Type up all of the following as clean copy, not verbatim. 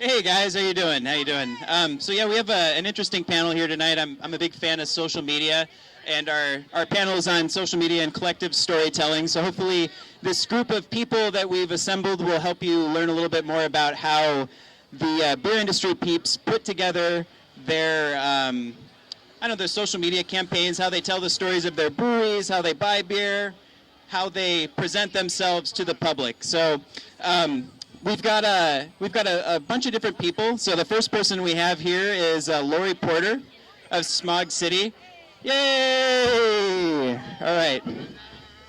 Hey guys, how you doing? How you doing? So yeah, we have an interesting panel here tonight. I'm a big fan of social media, and our panel is on social media and collective storytelling. So hopefully this group of people that we've assembled will help you learn a little bit more about how the beer industry peeps put together their their social media campaigns, how they tell the stories of their breweries, how they buy beer, how they present themselves to the public. So we've got a bunch of different people. So the first person we have here is Lori Porter of Smog City. Yay! All right.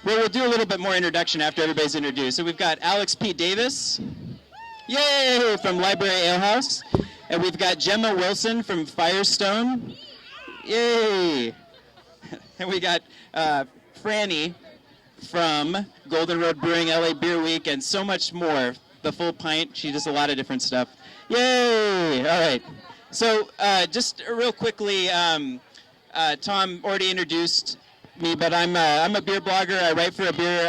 Well, we'll do a little bit more introduction after everybody's introduced. So we've got Alex P. Davis. Yay! From Library Ale House. And we've got Gemma Wilson from Firestone. Yay! And we got Franny from Golden Road Brewing, LA Beer Week, and so much more. The Full Pint. She does a lot of different stuff. Yay! All right. So just real quickly, Tom already introduced me, but I'm a beer blogger. I write for a beer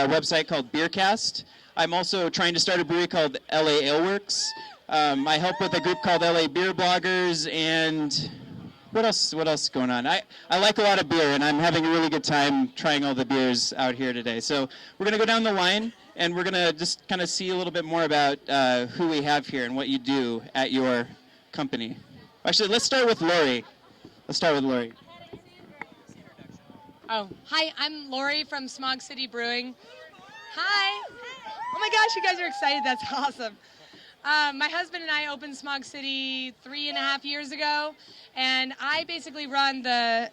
website called Beercast. I'm also trying to start a brewery called LA Aleworks. I help with a group called LA Beer Bloggers, and what else is going on? I like a lot of beer, and I'm having a really good time trying all the beers out here today. So we're going to go down the line, and we're going to just kind of see a little bit more about who we have here and what you do at your company. Actually, let's start with Lori. Oh, hi, I'm Lori from Smog City Brewing. Hi. Oh my gosh, you guys are excited. That's awesome. My husband and I opened Smog City 3.5 years ago, and I basically run the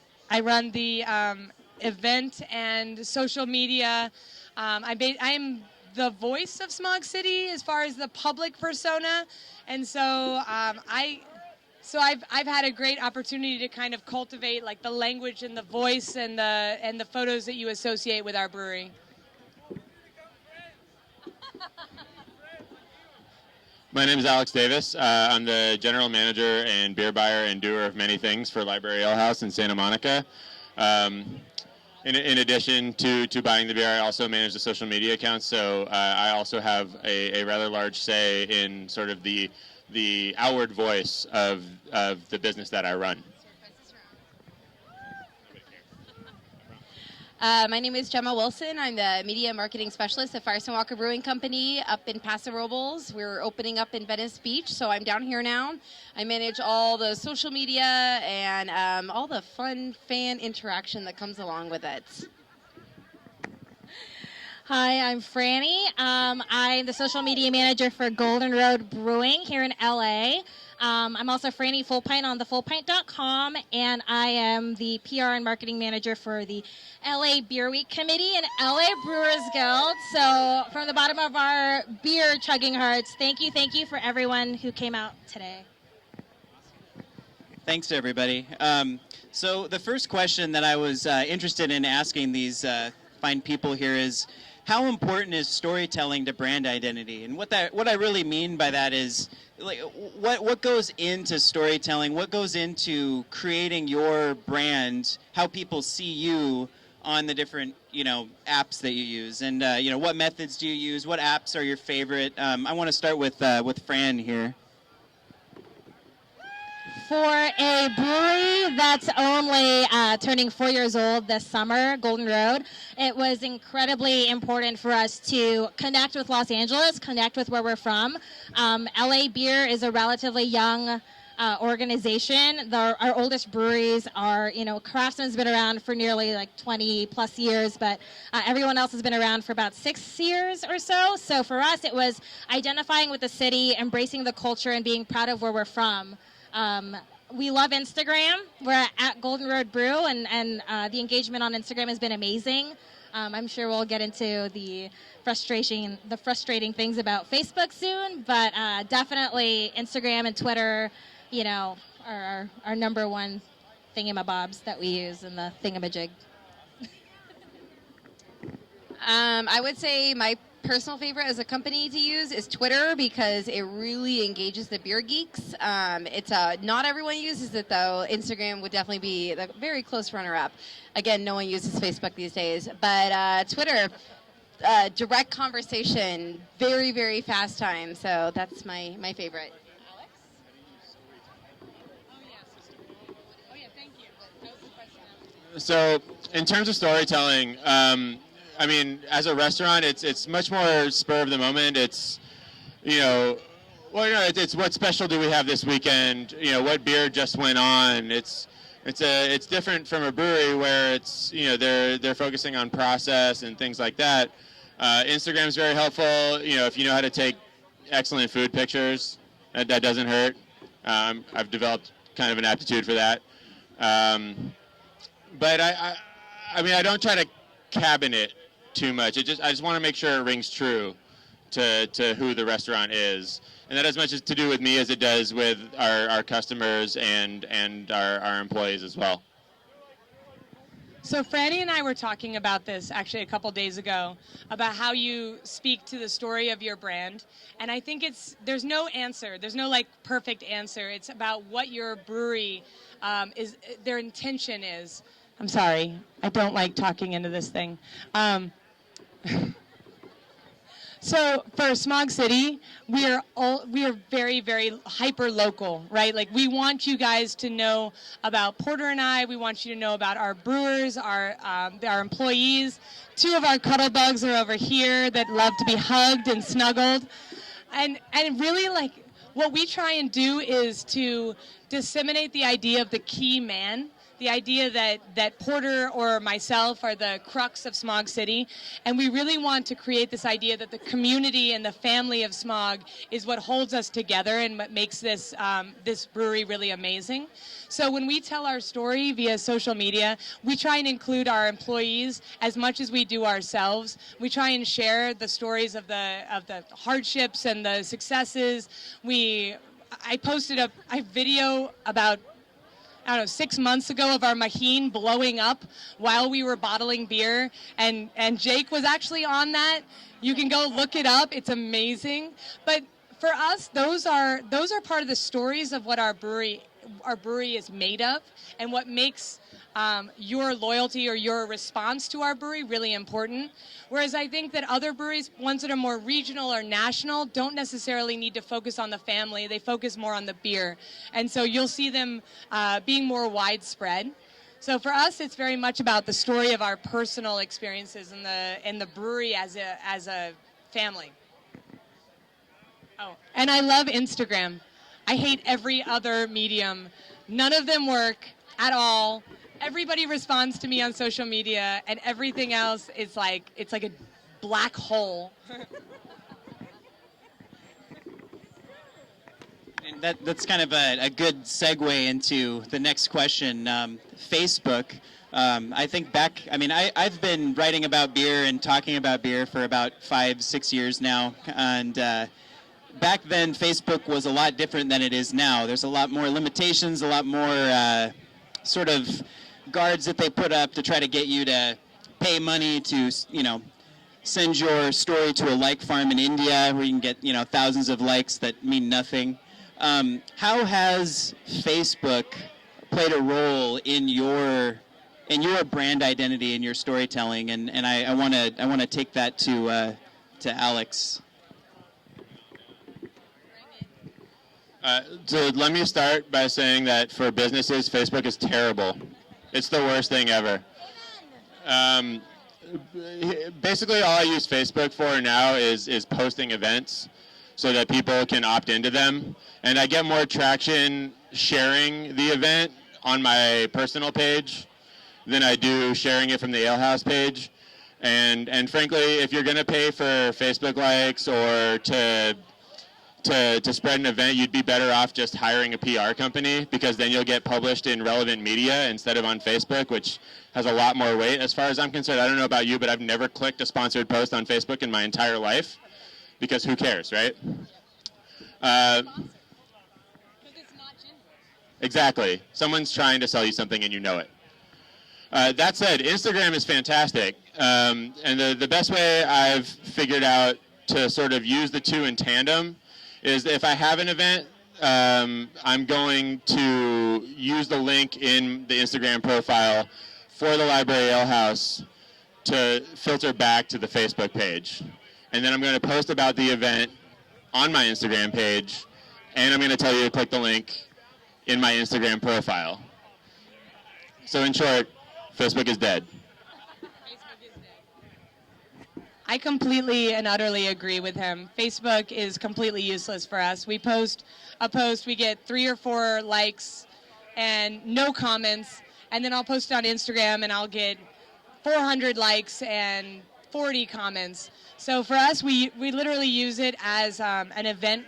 event and social media. I am the voice of Smog City as far as the public persona, and so I've had a great opportunity to kind of cultivate like the language and the voice and the photos that you associate with our brewery. My name is Alex Davis. I'm the general manager and beer buyer and doer of many things for Library Ale House in Santa Monica. In addition to buying the beer, I also manage the social media accounts, so I also have a rather large say in sort of the outward voice of the business that I run. My name is Gemma Wilson. I'm the media marketing specialist at Firestone Walker Brewing Company up in Paso Robles. We're opening up in Venice Beach, so I'm down here now. I manage all the social media and all the fun fan interaction that comes along with it. Hi, I'm Franny. I'm the social media manager for Golden Road Brewing here in LA. I'm also Franny Full Pint on thefullpint.com, and I am the PR and marketing manager for the LA Beer Week Committee and LA Brewers Guild. So from the bottom of our beer chugging hearts, thank you for everyone who came out today. Thanks to everybody. So the first question that I was interested in asking these fine people here is, how important is storytelling to brand identity? And what I really mean by that is, like, what goes into storytelling? What goes into creating your brand? How people see you on the different apps that you use, and what methods do you use? What apps are your favorite? I want to start with Fran here. For a brewery that's only turning 4 years old this summer, Golden Road, it was incredibly important for us to connect with Los Angeles, connect with where we're from. LA Beer is a relatively young organization. Our oldest breweries are, Craftsman's been around for nearly like 20 plus years, but everyone else has been around for about 6 years or so. So for us, it was identifying with the city, embracing the culture, and being proud of where we're from. We love Instagram. We're at Golden Road Brew, and the engagement on Instagram has been amazing. I'm sure we'll get into the frustrating things about Facebook soon, but definitely Instagram and Twitter, are our number one thingamabobs that we use in the thingamajig. I would say my personal favorite as a company to use is Twitter, because it really engages the beer geeks. Not everyone uses it though. Instagram would definitely be the very close runner-up. Again, no one uses Facebook these days, but Twitter, direct conversation, very, very fast time. So that's my favorite. So in terms of storytelling, I mean, as a restaurant, it's much more spur of the moment. It's, it's what special do we have this weekend? What beer just went on? It's different from a brewery where it's, they're focusing on process and things like that. Instagram is very helpful. If you know how to take excellent food pictures, that doesn't hurt. I've developed kind of an aptitude for that. But I mean, I don't try to cabin it too much. I just want to make sure it rings true to who the restaurant is, and that has much to do with me as it does with our customers and our employees as well. So Franny and I were talking about this actually a couple days ago, about how you speak to the story of your brand. And I think there's no answer. There's no like perfect answer. It's about what your brewery their intention is. I'm sorry. I don't like talking into this thing. So for Smog City, we are very, very hyper local, right? Like we want you guys to know about Porter and I. We want you to know about our brewers, our employees. 2 of our cuddle bugs are over here that love to be hugged and snuggled, and really like what we try and do is to disseminate the idea of the key man. The idea that Porter or myself are the crux of Smog City, and we really want to create this idea that the community and the family of Smog is what holds us together and what makes this this brewery really amazing. So when we tell our story via social media, we try and include our employees as much as we do ourselves. We try and share the stories of the hardships and the successes. I posted a video about 6 months ago of our Maheen blowing up while we were bottling beer, and Jake was actually on that. You can go look it up. It's amazing. But for us, those are part of the stories of what our brewery is made of, and what makes your loyalty or your response to our brewery really important. Whereas I think that other breweries, ones that are more regional or national, don't necessarily need to focus on the family. They focus more on the beer. And so you'll see them being more widespread. So for us, it's very much about the story of our personal experiences in the brewery as a family. Oh, and I love Instagram. I hate every other medium. None of them work at all. Everybody responds to me on social media, and everything else is like a black hole. And that's kind of a good segue into the next question. Facebook. I think I've been writing about beer and talking about beer for about 5-6 years now, and back then Facebook was a lot different than it is now. There's a lot more limitations, a lot more sort of guards that they put up to try to get you to pay money to, send your story to a like farm in India where you can get, thousands of likes that mean nothing. How has Facebook played a role in your brand identity and your storytelling? And I want to take that to Alex. So let me start by saying that for businesses, Facebook is terrible. It's the worst thing ever. Basically, all I use Facebook for now is posting events so that people can opt into them. And I get more traction sharing the event on my personal page than I do sharing it from the Alehouse page. And frankly, if you're going to pay for Facebook likes or to spread an event, you'd be better off just hiring a PR company, because then you'll get published in relevant media instead of on Facebook, which has a lot more weight. As far as I'm concerned, I don't know about you, but I've never clicked a sponsored post on Facebook in my entire life, because who cares, right? Exactly. Someone's trying to sell you something and you know it. That said, Instagram is fantastic. And the best way I've figured out to sort of use the two in tandem is if I have an event, I'm going to use the link in the Instagram profile for the Library Ale House to filter back to the Facebook page. And then I'm going to post about the event on my Instagram page, and I'm going to tell you to click the link in my Instagram profile. So in short, Facebook is dead. I completely and utterly agree with him. Facebook is completely useless for us. We post a post, we get 3 or 4 likes and no comments, and then I'll post it on Instagram and I'll get 400 likes and 40 comments. So for us, we literally use it as an event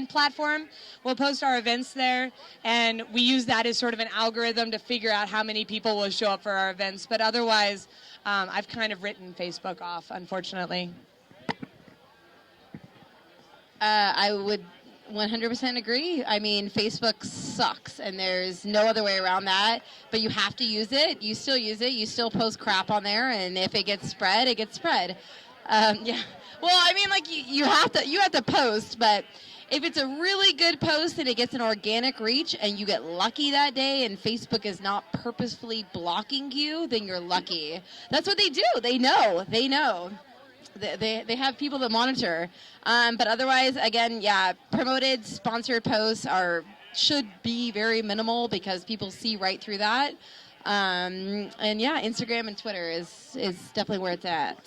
platform. We'll post our events there, and we use that as sort of an algorithm to figure out how many people will show up for our events. But otherwise, I've kind of written Facebook off, unfortunately. I would 100% agree. I mean, Facebook sucks, and there's no other way around that. But you have to use it. You still use it. You still post crap on there, and if it gets spread, it gets spread. Yeah. Well, I mean, like you have to post, but if it's a really good post and it gets an organic reach, and you get lucky that day, and Facebook is not purposefully blocking you, then you're lucky. That's what they do. They know. They have people that monitor. But otherwise, again, yeah, promoted, sponsored posts should be very minimal because people see right through that. And yeah, Instagram and Twitter is definitely where it's at.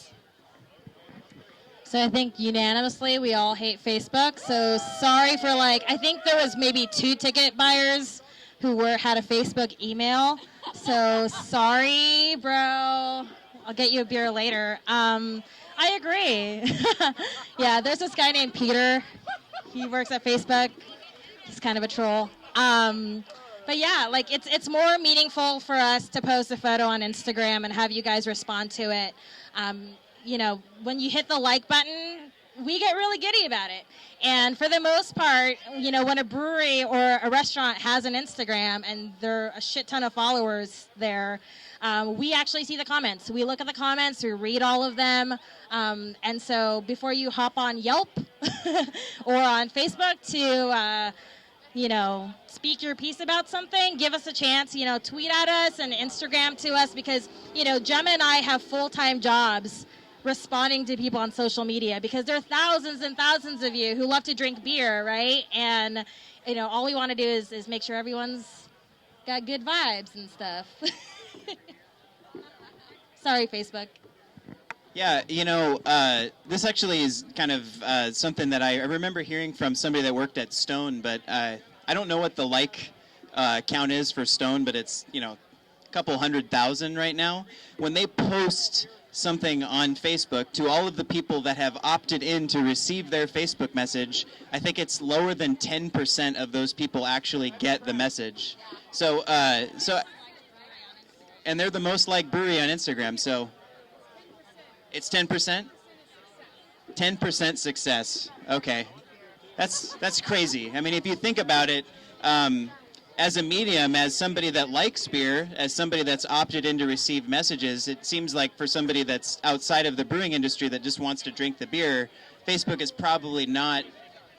So I think unanimously we all hate Facebook. So sorry for I think there was maybe 2 ticket buyers who had a Facebook email. So sorry, bro. I'll get you a beer later. I agree. Yeah, there's this guy named Peter. He works at Facebook. He's kind of a troll. But yeah, it's more meaningful for us to post a photo on Instagram and have you guys respond to it. When you hit the like button, we get really giddy about it. And for the most part, when a brewery or a restaurant has an Instagram and there are a shit ton of followers there, we actually see the comments. We look at the comments, we read all of them. And so before you hop on Yelp or on Facebook to, speak your piece about something, give us a chance, tweet at us and Instagram to us because, Gemma and I have full-time jobs responding to people on social media because there are thousands and thousands of you who love to drink beer, right? And, all we want to do is make sure everyone's got good vibes and stuff. Sorry, Facebook. Yeah, this actually is kind of something that I remember hearing from somebody that worked at Stone, but I don't know what the like count is for Stone, but it's, a couple 100,000 right now. When they post something on Facebook to all of the people that have opted in to receive their Facebook message, I think it's lower than 10% of those people actually get the message. So and they're the most liked brewery on Instagram, so it's 10%? 10% success. Okay. That's crazy. I mean, if you think about it, as a medium, as somebody that likes beer, as somebody that's opted in to receive messages, it seems like for somebody that's outside of the brewing industry that just wants to drink the beer, Facebook is probably not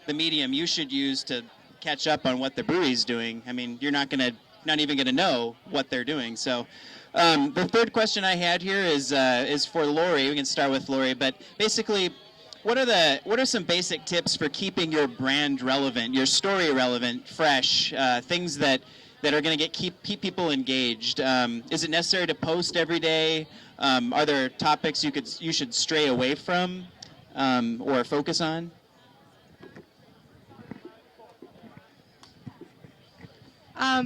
the medium you should use to catch up on what the brewery's doing. I mean, you're not even gonna know what they're doing. So the third question I had here is for Lori. We can start with Lori, but basically, what are some basic tips for keeping your brand relevant, your story relevant, fresh, things that are going to keep people engaged? Is it necessary to post every day? Are there topics you should stray away from or focus on?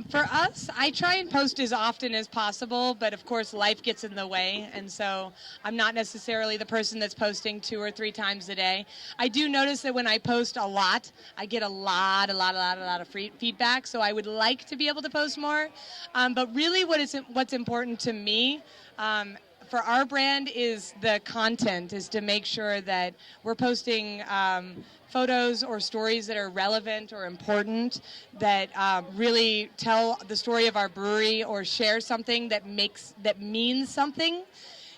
For us, I try and post as often as possible, but of course life gets in the way, and so I'm not necessarily the person that's posting 2 or 3 times a day. I do notice that when I post a lot, I get a lot of feedback, so I would like to be able to post more. But really what's important to me for our brand is the content, is to make sure that we're posting photos or stories that are relevant or important, that really tell the story of our brewery or share something that means something.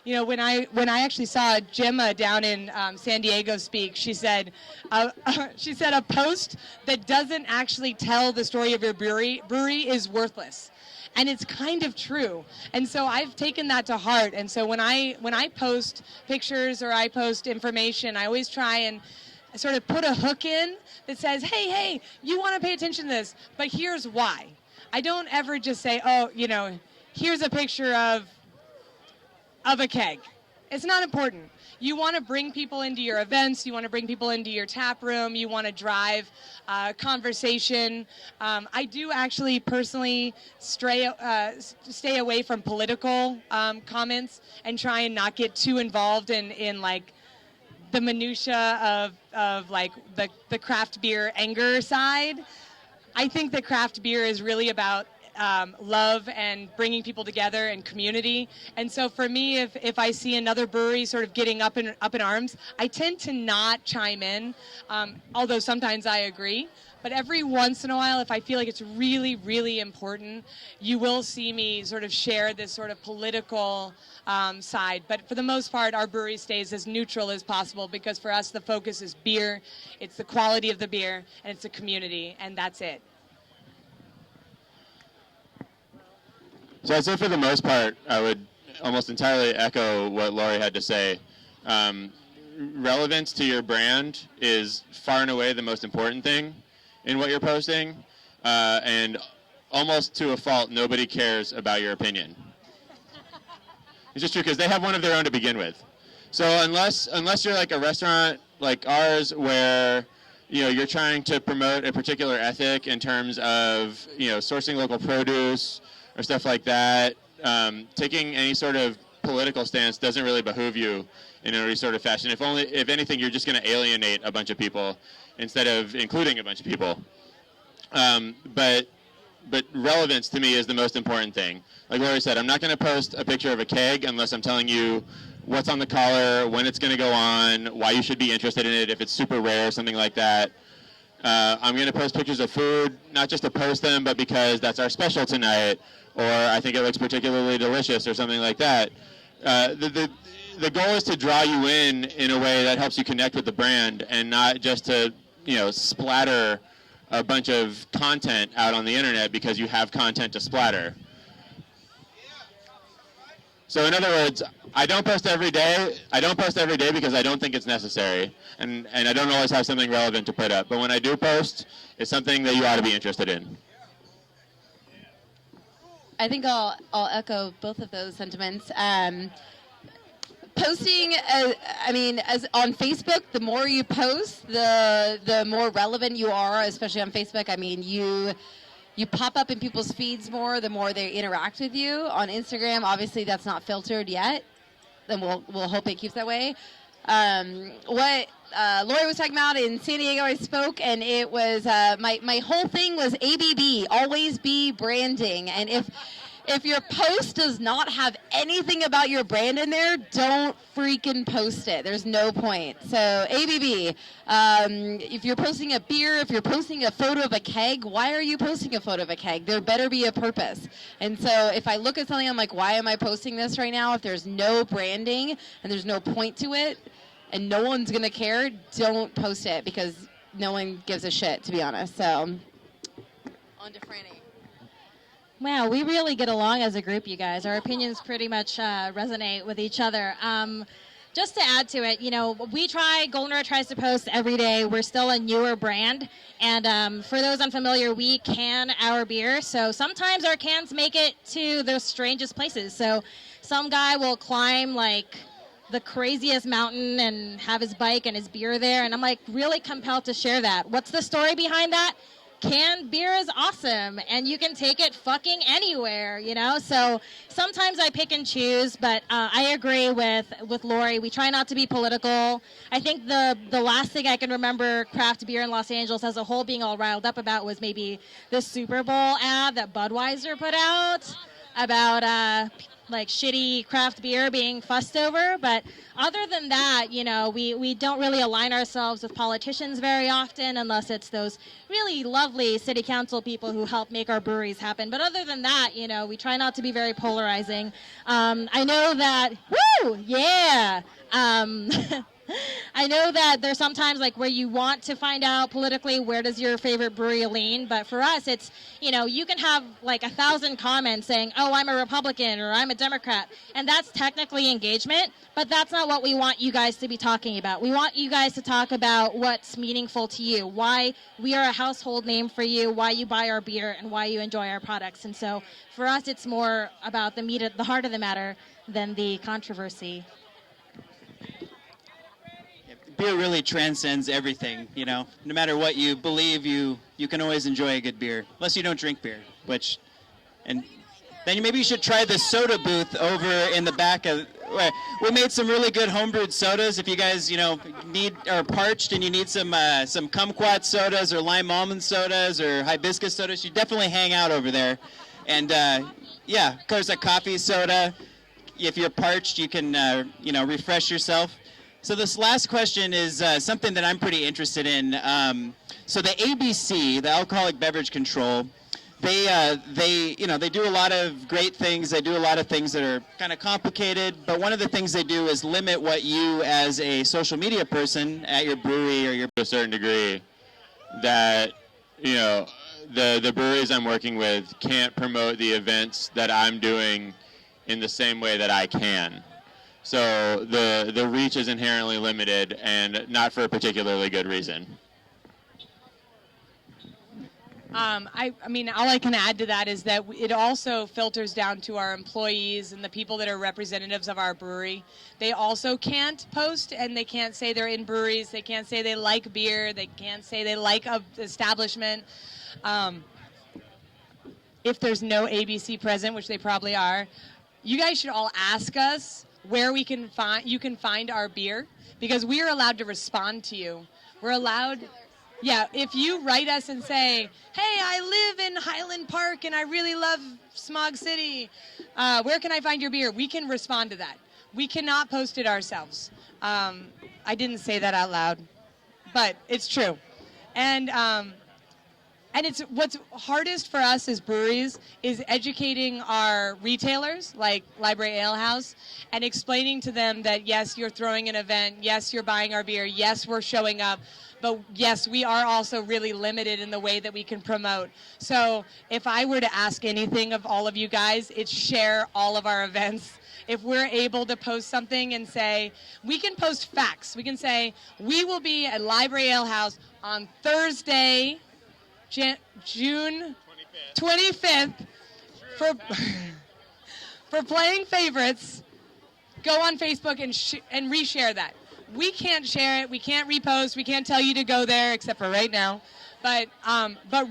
You know, when I actually saw Gemma down in San Diego speak, she said a post that doesn't actually tell the story of your brewery is worthless. And it's kind of true. And so I've taken that to heart. And so when I post pictures or I post information, I always try and sort of put a hook in that says, hey, you want to pay attention to this, but here's why. I don't ever just say, oh, you know, here's a picture of a keg. It's not important. You want to bring people into your events. You want to bring people into your tap room. You want to drive conversation. I do actually personally stay away from political comments and try and not get too involved in like the minutia of like the craft beer anger side. I think that craft beer is really about love and bringing people together and community. And so for me, if I see another brewery sort of getting up in arms, I tend to not chime in, although sometimes I agree. But every once in a while, if I feel like it's really, really important, you will see me sort of share this sort of political side. But for the most part, our brewery stays as neutral as possible because for us, the focus is beer, it's the quality of the beer, and it's the community, and that's it. So I'd say for the most part, I would almost entirely echo what Lori had to say. Relevance to your brand is far and away the most important thing in what you're posting, and almost to a fault, nobody cares about your opinion. It's just true because they have one of their own to begin with. So unless you're like a restaurant like ours where you're trying to promote a particular ethic in terms of sourcing local produce or stuff like that, taking any sort of political stance doesn't really behoove you in any sort of fashion. If anything, you're just going to alienate a bunch of people instead of including a bunch of people. But relevance to me is the most important thing. Like Lori said, I'm not going to post a picture of a keg unless I'm telling you what's on the collar, when it's going to go on, why you should be interested in it, if it's super rare, something like that. I'm going to post pictures of food, not just to post them, but because that's our special tonight, or I think it looks particularly delicious, or something like that. The goal is to draw you in a way that helps you connect with the brand, and not just to splatter a bunch of content out on the internet because you have content to splatter. So in other words, I don't post every day. I don't post every day because I don't think it's necessary, and I don't always have something relevant to put up. But when I do post, it's something that you ought to be interested in. I think I'll echo both of those sentiments. Posting, as on Facebook, the more you post, the more relevant you are, especially on Facebook. I mean, you pop up in people's feeds more, the more they interact with you. On Instagram, obviously, that's not filtered yet. Then we'll hope it keeps that way. What Lori was talking about in San Diego, I spoke, and it was my whole thing was ABB, always be branding. And if your post does not have anything about your brand in there, don't freaking post it. There's no point. So ABB, if you're posting a beer, if you're posting a photo of a keg, why are you posting a photo of a keg? There better be a purpose. And so if I look at something, I'm like, why am I posting this right now? If there's no branding and there's no point to it and no one's going to care, don't post it because no one gives a shit, to be honest. So on to Franny. Wow, we really get along as a group, you guys. Our opinions pretty much resonate with each other. Just to add to it, Golden Road tries to post every day. We're still a newer brand. And for those unfamiliar, we can our beer. So sometimes our cans make it to the strangest places. So some guy will climb like the craziest mountain and have his bike and his beer there. And I'm like really compelled to share that. What's the story behind that? Canned beer is awesome, and you can take it fucking anywhere, So sometimes I pick and choose, but I agree with Lori. We try not to be political. I think the last thing I can remember craft beer in Los Angeles as a whole being all riled up about was maybe the Super Bowl ad that Budweiser put out. about like shitty craft beer being fussed over. But other than that, we don't really align ourselves with politicians very often unless it's those really lovely city council people who help make our breweries happen. But other than that, we try not to be very polarizing. I know that, woo, yeah. I know that there's sometimes like where you want to find out politically where does your favorite brewery lean, but for us it's, you can have like 1,000 comments saying, oh, I'm a Republican or I'm a Democrat, and that's technically engagement, but that's not what we want you guys to be talking about. We want you guys to talk about what's meaningful to you, why we are a household name for you, why you buy our beer, and why you enjoy our products. And so for us it's more about the heart of the matter than the controversy. Beer really transcends everything, No matter what you believe, you can always enjoy a good beer, unless you don't drink beer. And then maybe you should try the soda booth over in the back of. We made some really good homebrewed sodas. If you guys, are parched and you need some kumquat sodas or lime almond sodas or hibiscus sodas, you definitely hang out over there. And of course, a coffee soda. If you're parched, you can refresh yourself. So this last question is something that I'm pretty interested in. So the ABC, the Alcoholic Beverage Control, they do a lot of great things. They do a lot of things that are kind of complicated. But one of the things they do is limit what you, as a social media person at your brewery or your to a certain degree, that the breweries I'm working with can't promote the events that I'm doing in the same way that I can. So the reach is inherently limited, and not for a particularly good reason. I mean, all I can add to that is that it also filters down to our employees and the people that are representatives of our brewery. They also can't post, and they can't say they're in breweries. They can't say they like beer. They can't say they like an establishment. If there's no ABC present, which they probably are, you guys should all ask us where you can find our beer, because we are allowed to respond to you. We're allowed, if you write us and say, hey, I live in Highland Park and I really love Smog City, where can I find your beer? We can respond to that. We cannot post it ourselves. I didn't say that out loud, but it's true. And it's what's hardest for us as breweries is educating our retailers, like Library Ale House, and explaining to them that, yes, you're throwing an event, yes, you're buying our beer, yes, we're showing up, but yes, we are also really limited in the way that we can promote. So if I were to ask anything of all of you guys, it's share all of our events. If we're able to post something and say, we can post facts. We can say, we will be at Library Ale House on Thursday, June 25th for playing favorites. Go on Facebook and reshare that. We can't share it. We can't repost. We can't tell you to go there, except for right now. But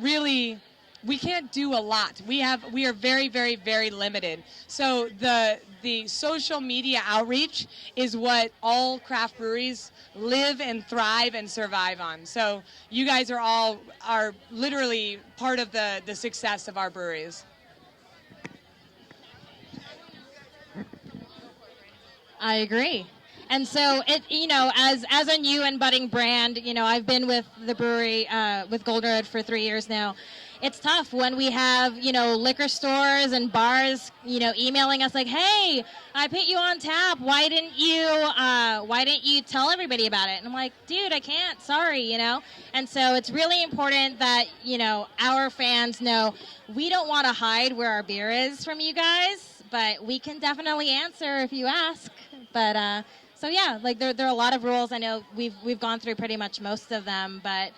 really, we can't do a lot. We are very, very, very limited. So the social media outreach is what all craft breweries live and thrive and survive on. So you guys are literally part of the success of our breweries. I agree. And so as a new and budding brand, I've been with the brewery, with Golden Road for 3 years now. It's tough when we have, liquor stores and bars, emailing us like, hey, I put you on tap. Why didn't you tell everybody about it? And I'm like, dude, I can't. Sorry, And so it's really important that, our fans know we don't want to hide where our beer is from you guys, but we can definitely answer if you ask. But so yeah, like there are a lot of rules. I know we've gone through pretty much most of them, but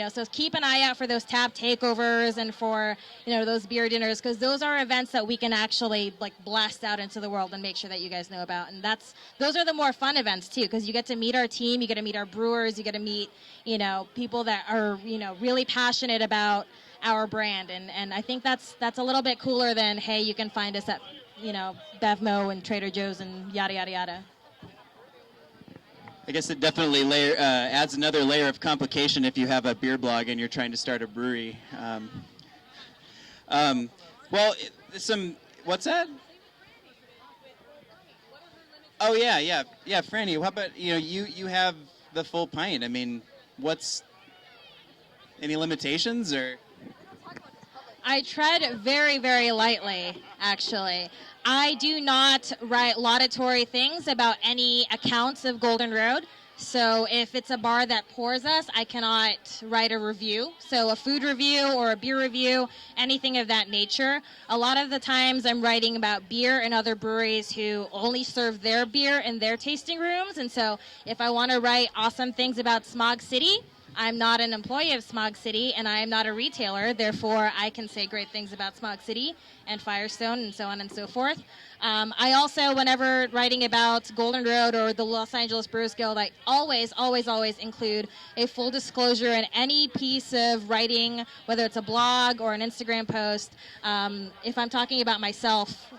so keep an eye out for those tap takeovers and for those beer dinners, because those are events that we can actually like blast out into the world and make sure that you guys know about. And those are the more fun events too, because you get to meet our team, you get to meet our brewers, you get to meet people that are really passionate about our brand, and I think that's a little bit cooler than, hey, you can find us at Bevmo and Trader Joe's and yada yada yada. I guess it definitely adds another layer of complication if you have a beer blog and you're trying to start a brewery. What's that? Oh yeah. Franny, how about you have the full pint? I mean, what's any limitations or? I tread very, very lightly, actually. I do not write laudatory things about any accounts of Golden Road. So if it's a bar that pours us, I cannot write a review. So a food review or a beer review, anything of that nature. A lot of the times I'm writing about beer and other breweries who only serve their beer in their tasting rooms. And so if I want to write awesome things about Smog City, I'm not an employee of Smog City, and I am not a retailer. Therefore, I can say great things about Smog City and Firestone and so on and so forth. I also, whenever writing about Golden Road or the Los Angeles Brewers Guild, I always include a full disclosure in any piece of writing, whether it's a blog or an Instagram post. If I'm talking about myself,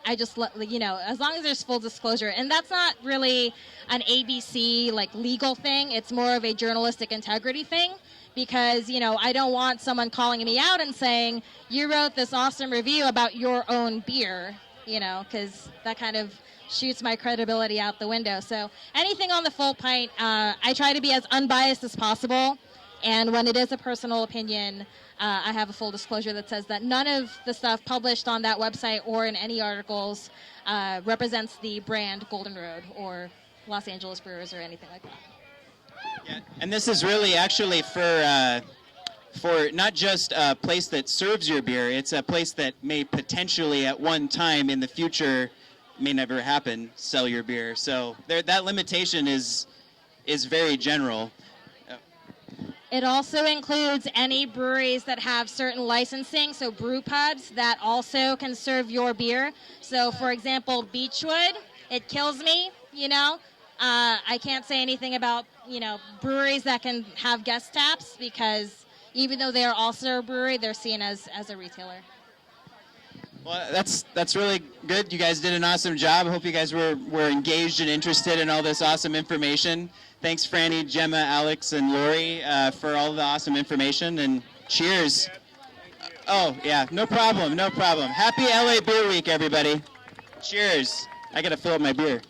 I just let as long as there's full disclosure, and that's not really an ABC legal thing. It's more of a journalistic integrity thing, because I don't want someone calling me out and saying you wrote this awesome review about your own beer, because that kind of shoots my credibility out the window. So anything on the full pint, I try to be as unbiased as possible, and when it is a personal opinion, I have a full disclosure that says that none of the stuff published on that website or in any articles represents the brand Golden Road or Los Angeles Brewers or anything like that. Yeah, and this is really actually for not just a place that serves your beer. It's a place that may potentially at one time in the future, may never happen, sell your beer. So that limitation is very general. It also includes any breweries that have certain licensing, so brew pubs that also can serve your beer. So, for example, Beechwood, it kills me, I can't say anything about, breweries that can have guest taps, because even though they are also a brewery, they're seen as a retailer. Well, that's really good. You guys did an awesome job. I hope you guys were engaged and interested in all this awesome information. Thanks, Franny, Gemma, Alex, and Lori for all the awesome information, and cheers. Oh, yeah, no problem. Happy LA Beer Week, everybody. Cheers. I got to fill up my beer.